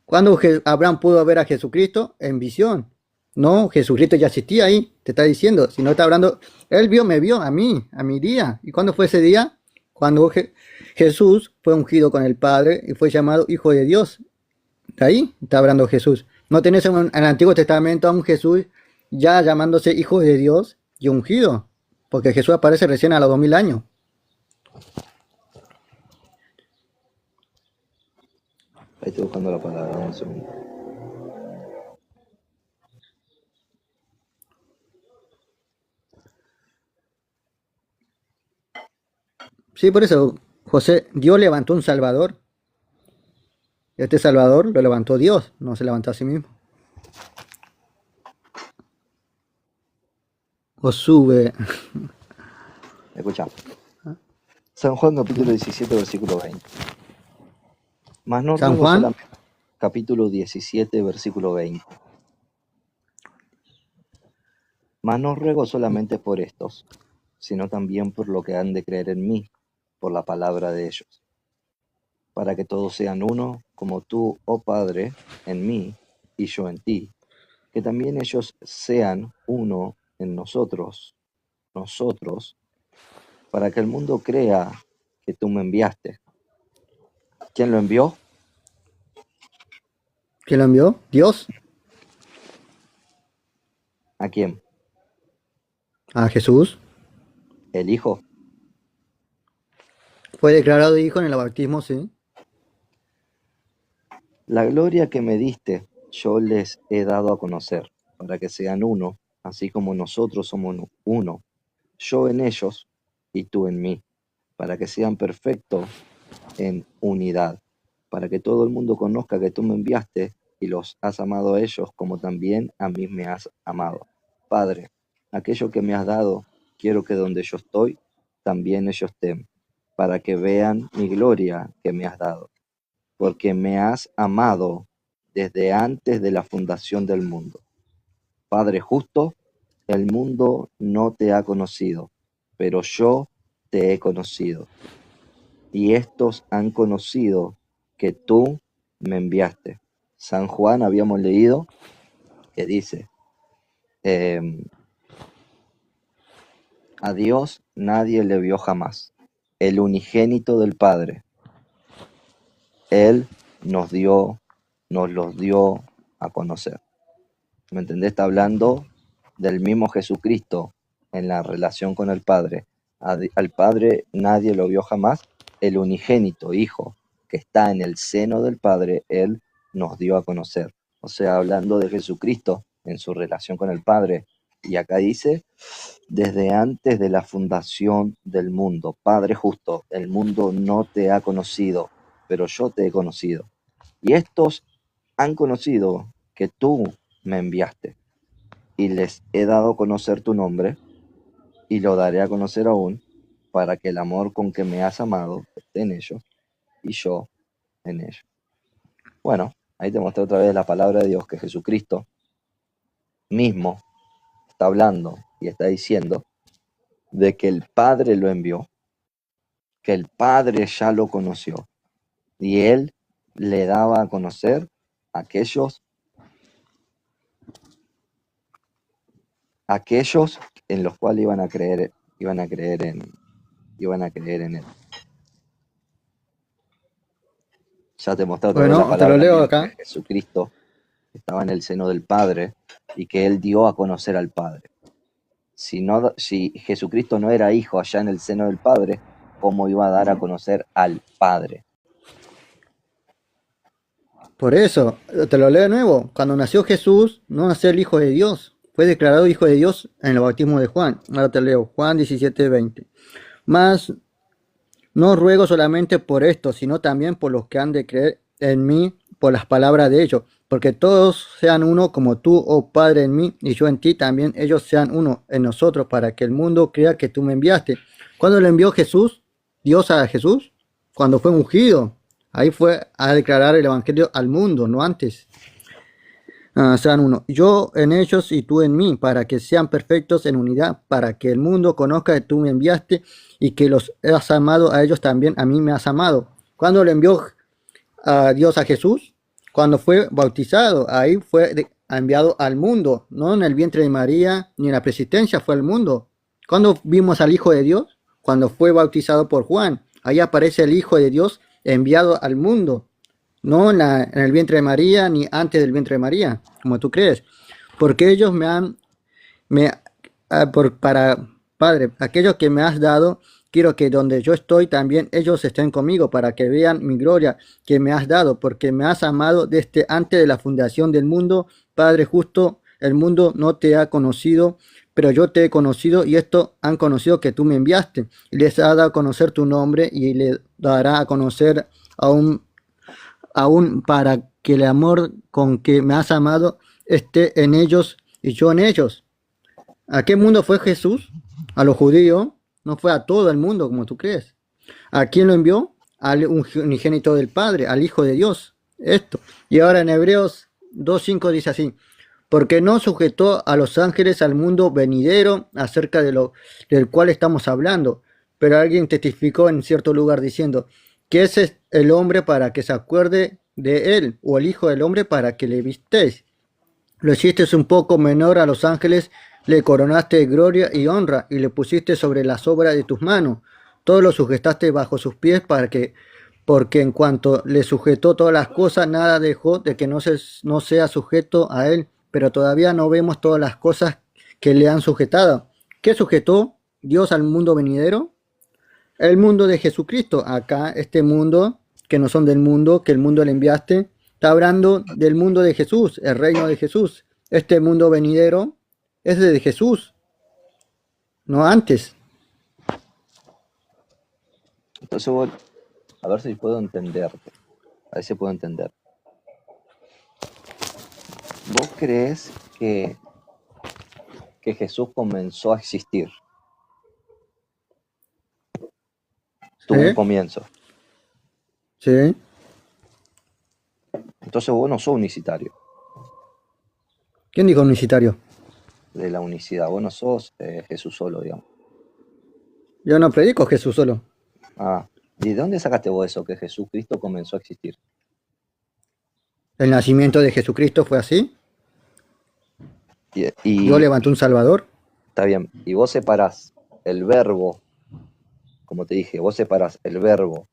¿Cuándo Abraham pudo ver a Jesucristo? En visión. No, Jesucristo ya existía ahí, te está diciendo. Si no está hablando, él me vio a mí, a mi día. ¿Y cuándo fue ese día? Cuando Jesús fue ungido con el Padre y fue llamado Hijo de Dios. De ahí está hablando Jesús. No tenés en el Antiguo Testamento a un Jesús ya llamándose Hijo de Dios y ungido. Porque Jesús aparece recién a los 2000 años. Ahí estoy buscando la palabra, dame un segundo. Sí, por eso, José, Dios levantó un Salvador. Este Salvador lo levantó Dios, no se levantó a sí mismo. O sube. Escucha. San Juan capítulo 17, versículo 20. Mas no San ruego Juan, solamente, capítulo 17, versículo 20. Mas no ruego solamente por estos, sino también por lo que han de creer en mí, por la palabra de ellos, para que todos sean uno, como tú, oh Padre, en mí y yo en ti, que también ellos sean uno en nosotros, para que el mundo crea que tú me enviaste. ¿Quién lo envió? ¿quién lo envió? Dios, ¿A quién? a Jesús. El Hijo. Fue declarado hijo en el bautismo, sí. La gloria que me diste, yo les he dado a conocer, para que sean uno, así como nosotros somos uno, yo en ellos y tú en mí, para que sean perfectos en unidad, para que todo el mundo conozca que tú me enviaste y los has amado a ellos como también a mí me has amado. Padre, aquello que me has dado, quiero que donde yo estoy, también ellos estén, para que vean mi gloria que me has dado, porque me has amado desde antes de la fundación del mundo. Padre justo, el mundo no te ha conocido, pero yo te he conocido. Y estos han conocido que tú me enviaste. San Juan habíamos leído que dice, a Dios nadie le vio jamás. El unigénito del Padre, Él nos los dio a conocer. ¿Me entendés? Está hablando del mismo Jesucristo en la relación con el Padre. Al Padre nadie lo vio jamás. El unigénito Hijo que está en el seno del Padre, Él nos dio a conocer. O sea, hablando de Jesucristo en su relación con el Padre. Y acá dice, desde antes de la fundación del mundo, Padre justo, el mundo no te ha conocido, pero yo te he conocido. Y estos han conocido que tú me enviaste, y les he dado a conocer tu nombre, y lo daré a conocer aún, para que el amor con que me has amado esté en ellos, y yo en ellos. Bueno, ahí te mostré otra vez la palabra de Dios, que Jesucristo mismo está hablando y está diciendo de que el Padre lo envió, que el Padre ya lo conoció, y Él le daba a conocer a aquellos en los cuales iban a creer en Él. Ya te mostré otra vez la Bueno, te lo palabra leo misma, que acá. Jesucristo estaba en el seno del Padre y que Él dio a conocer al Padre. Si Jesucristo no era hijo allá en el seno del Padre, ¿cómo iba a dar a conocer al Padre? Por eso, te lo leo de nuevo. Cuando nació Jesús, no nació el Hijo de Dios. Fue declarado Hijo de Dios en el bautismo de Juan. Ahora te leo, Juan 17:20. Mas no ruego solamente por esto, sino también por los que han de creer en mí por las palabras de ellos, porque todos sean uno como tú, oh Padre, en mí y yo en ti, también ellos sean uno en nosotros, para que el mundo crea que tú me enviaste. ¿Cuándo le envió Jesús, Dios a Jesús? Cuando fue ungido. Ahí fue a declarar el evangelio al mundo, no antes. Sean uno, yo en ellos y tú en mí, para que sean perfectos en unidad, para que el mundo conozca que tú me enviaste y que los has amado a ellos también, a mí me has amado. ¿Cuándo le envió a Dios a Jesús? cuando fue bautizado, ahí fue enviado al mundo, no en el vientre de María, ni en la presidencia fue al mundo. ¿Cuándo vimos al Hijo de Dios? Cuando fue bautizado por Juan. Ahí aparece el Hijo de Dios enviado al mundo, no en el vientre de María, ni antes del vientre de María, como tú crees. Porque ellos me, para, Padre, aquellos que me has dado, quiero que donde yo estoy también ellos estén conmigo para que vean mi gloria que me has dado, porque me has amado desde antes de la fundación del mundo. Padre justo, el mundo no te ha conocido, pero yo te he conocido y esto han conocido que tú me enviaste. Y les ha dado a conocer tu nombre y le dará a conocer aún para que el amor con que me has amado esté en ellos y yo en ellos. ¿A qué mundo fue Jesús? A los judíos, no fue a todo el mundo como tú crees. ¿A quién lo envió? Al unigénito del Padre, al Hijo de Dios. Esto. Y ahora en Hebreos 2:5 dice así: porque no sujetó a los ángeles al mundo venidero acerca del cual estamos hablando. Pero alguien testificó en cierto lugar diciendo: que ese es el hombre para que se acuerde de él, o el Hijo del hombre para que le vistéis. Lo hiciste un poco menor a los ángeles, le coronaste de gloria y honra, y le pusiste sobre las obras de tus manos. Todo lo sujetaste bajo sus pies, porque en cuanto le sujetó todas las cosas, nada dejó de que no sea sujeto a él. Pero todavía no vemos todas las cosas que le han sujetado. ¿Qué sujetó Dios al mundo venidero? El mundo de Jesucristo. Acá, este mundo, que no son del mundo, que el mundo le enviaste, está hablando del mundo de Jesús, el reino de Jesús. Este mundo venidero es de Jesús, no antes. Entonces, a ver si puedo entenderte. A ver si puedo entender. ¿Vos crees que Jesús comenzó a existir? Tuvo un ¿Sí? comienzo. ¿Sí? Entonces vos no sos unicitario ¿Quién dijo unicitario? de la unicidad. Vos no sos Jesús solo, digamos. Yo no predico Jesús solo. Ah, ¿y de dónde sacaste vos eso, que Jesucristo comenzó a existir? El nacimiento de Jesucristo fue así. Dios Y levantó un Salvador. está bien. Y vos separás el verbo, como te dije, vos separás el verbo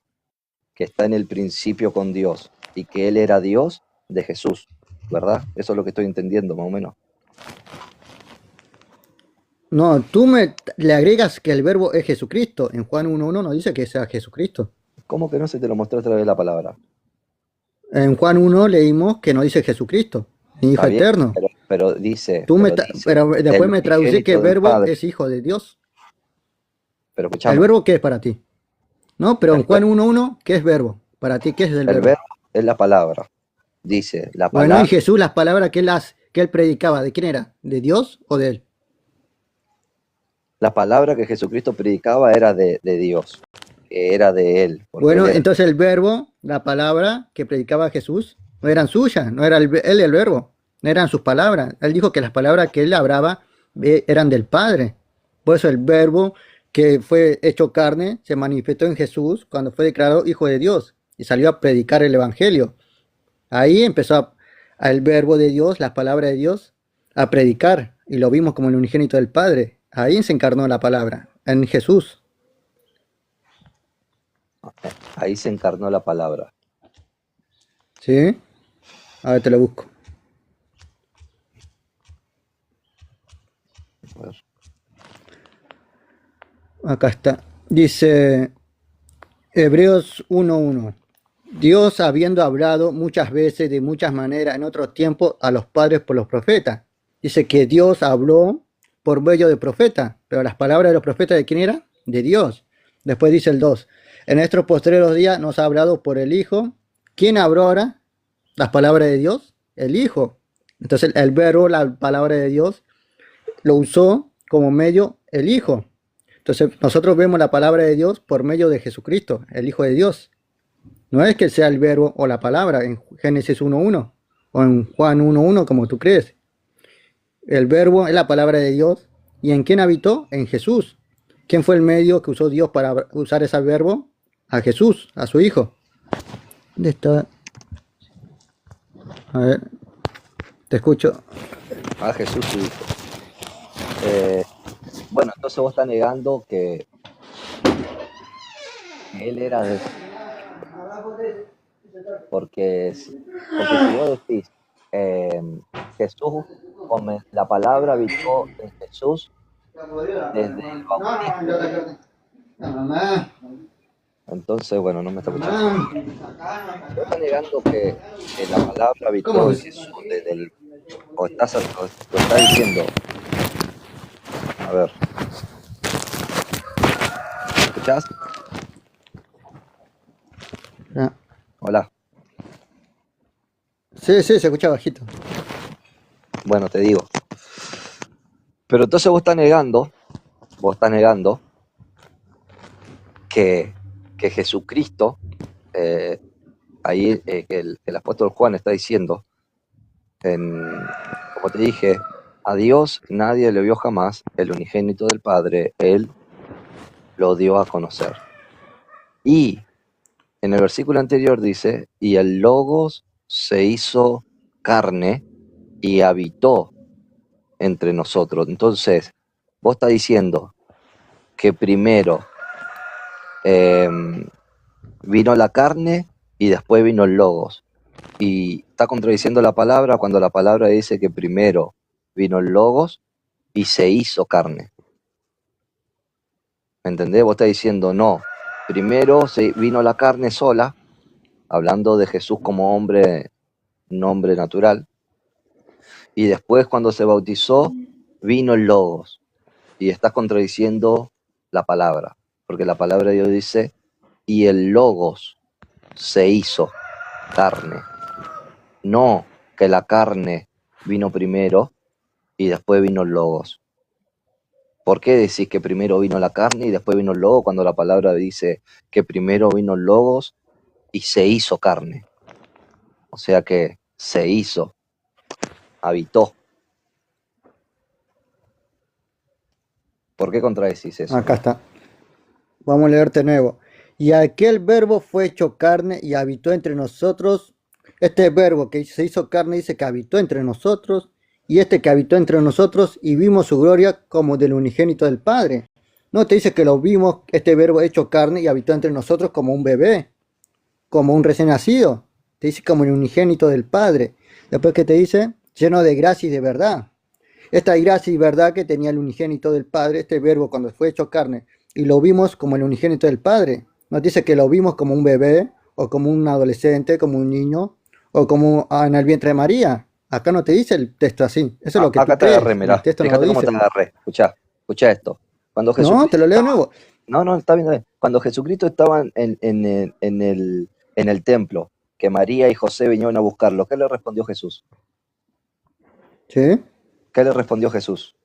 que está en el principio con Dios y que Él era Dios de Jesús, ¿verdad? Eso es lo que estoy entendiendo, más o menos. No, tú le agregas que el verbo es Jesucristo. En Juan 1:1 no dice que sea Jesucristo. ¿Cómo que no se te lo mostró a través de la palabra? En Juan 1 leímos que no dice Jesucristo, ni Hijo Está bien, eterno. pero dice, Pero después me traducí que el unigénito del verbo Padre. es Hijo de Dios. Pero ¿El escuchame, verbo qué es para ti? No, pero en el, Juan 1:1, ¿qué es verbo? Para ti, ¿qué es el el verbo? verbo es la palabra. Dice, la Bueno, y palabra, Jesús, las palabras que él predicaba, ¿de quién era? ¿De Dios o de él? la palabra que Jesucristo predicaba era de Dios, que era de Él, porque Él Bueno, era. entonces el verbo, la palabra que predicaba Jesús, no eran suyas, no era él el verbo, no eran sus palabras. Él dijo que las palabras que él hablaba eran del Padre. Por eso el verbo que fue hecho carne se manifestó en Jesús cuando fue declarado Hijo de Dios y salió a predicar el Evangelio. Ahí empezó el verbo de Dios, las palabras de Dios, a predicar y lo vimos como el unigénito del Padre. Ahí se encarnó la palabra, en Jesús. Ahí se encarnó la palabra. ¿Sí? A ver, te lo busco. A ver. Acá está. Dice Hebreos 1:1. Dios, habiendo hablado muchas veces, de muchas maneras, en otros tiempos, a los padres por los profetas. Dice que Dios habló por medio de profetas, pero las palabras de los profetas, ¿de quién era? De Dios. Después dice el 2. En estos postreros días nos ha hablado por el Hijo. ¿Quién habló ahora? Las palabras de Dios. El Hijo. Entonces el verbo, la palabra de Dios, lo usó como medio el Hijo. Entonces nosotros vemos la palabra de Dios por medio de Jesucristo, el Hijo de Dios. No es que sea el verbo o la palabra en Génesis 1:1 o en Juan 1:1 como tú crees. El verbo es la palabra de Dios. ¿Y en quién habitó? En Jesús. ¿Quién fue el medio que usó Dios para usar ese verbo? A Jesús, a su Hijo. ¿Dónde está? A ver, te escucho. A Jesús su Hijo. Eh, bueno, entonces vos estás negando que Él era de... Porque, porque si vos decís, eh, Jesús, la palabra habitó en Jesús desde el bautismo, Mamá, entonces, bueno, no me está escuchando. mamá. Vos estás negando que la palabra ¿Cómo habitó en es? Jesús desde el... o estás diciendo, a ver, ¿me escuchás? Ah, Hola. sí, sí, se escucha bajito. Bueno, te digo. Pero entonces vos estás negando que, que Jesucristo, eh, ahí que el apóstol Juan está diciendo, como te dije, a Dios nadie le vio jamás, el unigénito del Padre, Él lo dio a conocer. Y en el versículo anterior dice, y el Logos se hizo carne y habitó entre nosotros. Entonces, vos estás diciendo que primero eh, vino la carne y después vino el Logos. Y está contradiciendo la palabra cuando la palabra dice que primero vino el Logos y se hizo carne. ¿Me entendés? Vos estás diciendo no. Primero vino la carne sola, hablando de Jesús como hombre, un hombre natural. Y después cuando se bautizó, vino el Logos. Y estás contradiciendo la palabra. Porque la palabra de Dios dice, y el Logos se hizo carne. No que la carne vino primero y después vino el Logos. ¿Por qué decís que primero vino la carne y después vino el Logos cuando la palabra dice que primero vino el Logos y se hizo carne? O sea que se hizo, habitó. ¿Por qué contradecís eso? Acá está. Vamos a leerte de nuevo. Y aquel verbo fue hecho carne y habitó entre nosotros. Este verbo que se hizo carne dice que habitó entre nosotros. Y este que habitó entre nosotros y vimos su gloria como del unigénito del Padre. No te dice que lo vimos, este verbo hecho carne y habitó entre nosotros como un bebé, como un recién nacido. Te dice como el unigénito del Padre. Después que te dice lleno de gracia y de verdad. Esta gracia y verdad que tenía el unigénito del Padre, este verbo cuando fue hecho carne, y lo vimos como el unigénito del Padre. Nos dice que lo vimos como un bebé, o como un adolescente, como un niño, o como en el vientre de María. Acá no te dice el texto así. Eso es lo que Acá tú te agarré, crees. El mirá. texto no lo Fíjate cómo te dice. agarré. Escuchá esto. Cuando No, te Jesucristo lo leo de estaba... nuevo. No, no, está bien, está bien. Cuando Jesucristo estaba en el templo, que María y José vinieron a buscarlo, ¿qué le respondió Jesús? ¿Sí? ¿Qué le respondió Jesús?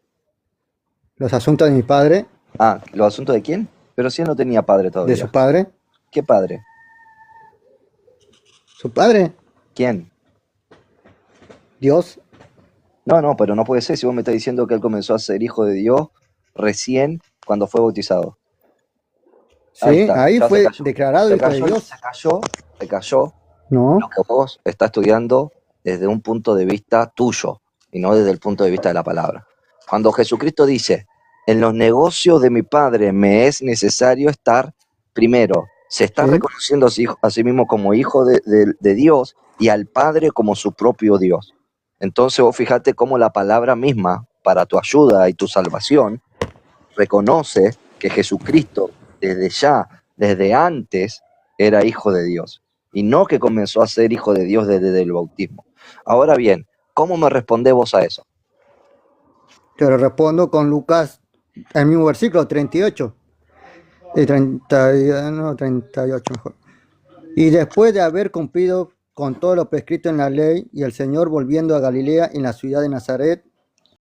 Los asuntos de mi padre, Ah, ¿los asuntos de quién? Pero si él no tenía padre de su todavía. padre. ¿Qué padre? Su padre, ¿Quién? Dios. No, no, pero no puede ser si vos me estás diciendo que él comenzó a ser hijo de Dios recién cuando fue bautizado. Ahí Sí, está, ahí ya se fue cayó. declarado Se hijo de cayó, Dios. se cayó lo No, que vos estás estudiando desde un punto de vista tuyo y no desde el punto de vista de la palabra. Cuando Jesucristo dice, en los negocios de mi Padre me es necesario estar, primero, se está sí. reconociendo a sí mismo como hijo de Dios y al Padre como su propio Dios. Entonces vos fíjate cómo la palabra misma, para tu ayuda y tu salvación, reconoce que Jesucristo desde antes, era hijo de Dios. Y no que comenzó a ser hijo de Dios desde el bautismo. Ahora bien, ¿cómo me respondés vos a eso? Te lo respondo con Lucas, el mismo versículo, 38. Y 30, no, 38 mejor. Y después de haber cumplido con todo lo prescrito en la ley, y el Señor volviendo a Galilea en la ciudad de Nazaret,